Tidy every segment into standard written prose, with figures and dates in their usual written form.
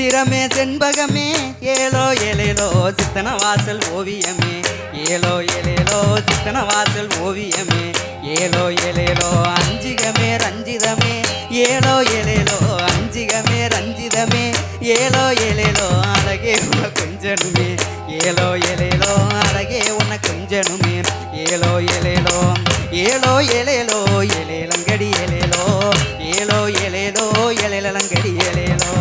சித்திரமே செண்பகமே ஏலோ ஏலேலோ சித்தன வாசல் ஓவியமே ஏலோ ஏலேலோ சித்தன வாசல் ஓவியமே ஏலோ ஏலேலோ அஞ்சிகமே ரஞ்சிதமே ஏலோ ஏலேலோ அஞ்சிகமே ரஞ்சிதமே ஏலோ ஏலேலோ அழகே உன கொஞ்சனுமே ஏலோ ஏலேலோ அழகே உன கொஞ்சனுமே ஏலோ ஏலேலோ ஏலோ ஏலேலோ ஏலேலங்கடி ஏலேலோ ஏலோ ஏலேலோ ஏலேலங்கடி ஏலேலோ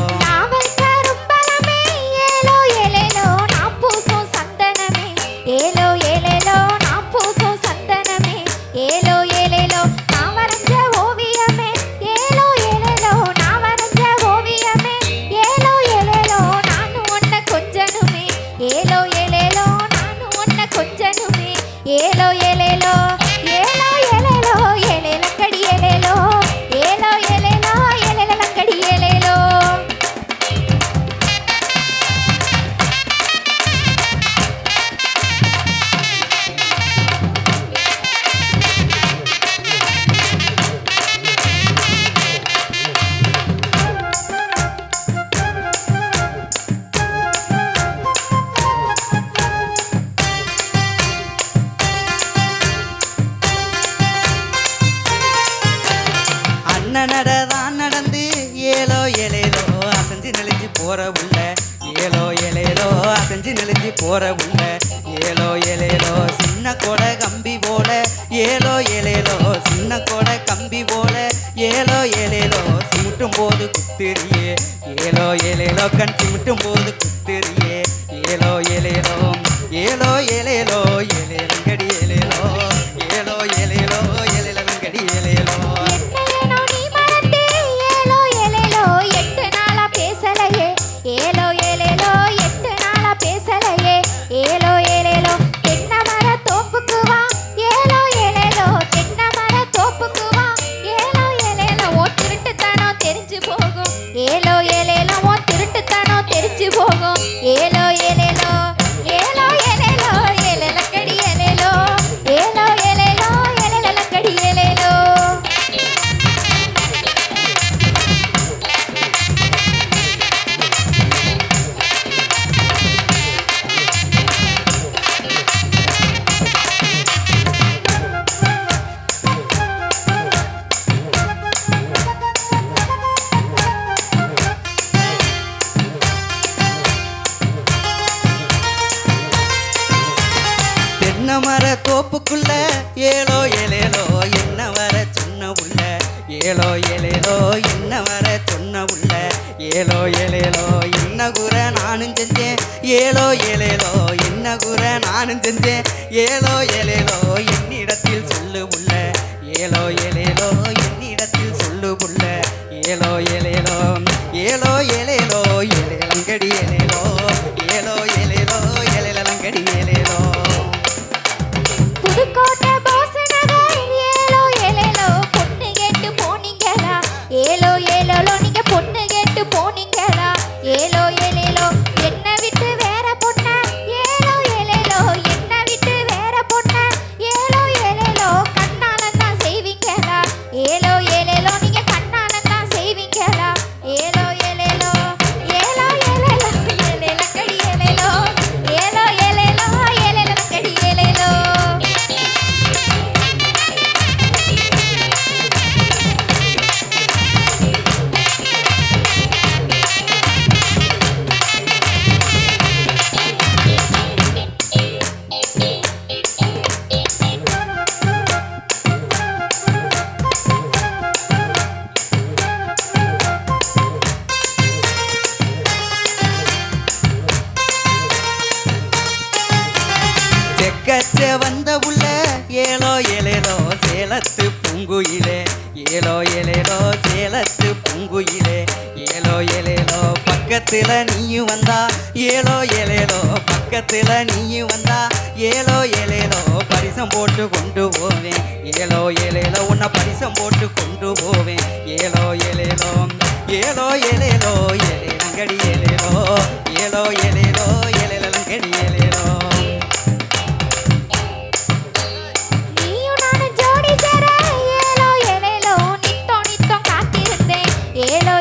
நடதான் நடந்து ஏலோ ஏலேலோ அசைஞ்சு நெளிஞ்சு போற உள்ள ஏலோ ஏலேலோ அசைஞ்சு நெளிஞ்சு போற உள்ள ஏலோ ஏலேலோ சின்ன கொடை கம்பி போல ஏலோ ஏலேலோ சின்ன கொடை கம்பி போல ஏலோ ஏலேலோ சிமிட்டும் போது குத்திரியே ஏலோ ஏலேலோ கண் சிமிட்டும் போது குத்திரியே ஏலோ ஏலேலோ ஏலோ ஏலேலோ ஏலேலங்கடி ஏலேலோ ஏலோ ஏலேலோ ஏலேலங்கடி ஏலேலோ மர தோப்புக்குள்ள ஏலோ ஏலேலோ என்ன வர சொன்ன உள்ள ஏலோ ஏலேலோ என்ன வர சொன்ன உள்ள ஏலோ ஏலேலோ என்ன குற நானும் செஞ்சேன் ஏலோ ஏலேலோ என்ன குற நானும் செஞ்சேன் ஏலோ ஏலேலோ என்னிடத்தில் சொல்லு உள்ள ஏலோ ஏலேலோ என்னிடத்தில் சொல்லு உள்ள ஏலோ ஏலேலோ ஏலோ ஏலேலோ ஏலேலங்கடி ஏலேலோ ஏலோ ஏலேலோ ஏலேலங்கடி ஏலேலோ புதுக்கோட்டை பாஸ் நகர் ஏலோ ஏலேலோ பொண்ணு கேட்டு போனீங்களா ஏலோ ஏலேலோ நீங்க பொண்ணு கேட்டு போனீங்களா ஏலோ ஏலேலோ என்ன விட்டு வேற பொண்ண ஏலோ ஏலேலோ என்ன விட்டு வேற பொண்ண ஏலோ ஏலேலோ கண்ணால தான் செய்வீங்களா ஏலோ ஏலேலோ நீங்க கண்ணால தான் செய்வீங்களா ஏலோ ஏலேலோ ஏலோ ஏலேலோ ஏலேலங்கடி ஏலேலோ ஏலோ ஏலேலோ ஏலேலங்கடி ஏலேலோ செக்கச்ச வந்த உள்ள ஏலோ ஏலேலோ சேலத்து பூங்குயிலே ஏலோ ஏலேலோ சேலத்து பூங்குயிலே ஏலோ ஏலேலோ பக்கத்துல நீயும் வந்தா ஏலோ ஏலேலோ பக்கத்துல நீயும் வந்தா ஏலோ ஏலேலோ பரிசம் போட்டு கொண்டு போவேன் ஏலோ ஏலேலோ உன்னை பரிசம் போட்டு கொண்டு போவேன் ஏலோ ஏலேலோ ஏலோ ஏலேலோ ஏலேலங்கடி ஏலேலோ ஏலோ ஏலேலோ ஏலேலங்கடி ஏலேலோ நீயும் நானும் ஜோடி சேர ஏலோ ஏலேலோ நித்தம் நித்தம் காத்திருந்தேன் ஏலோ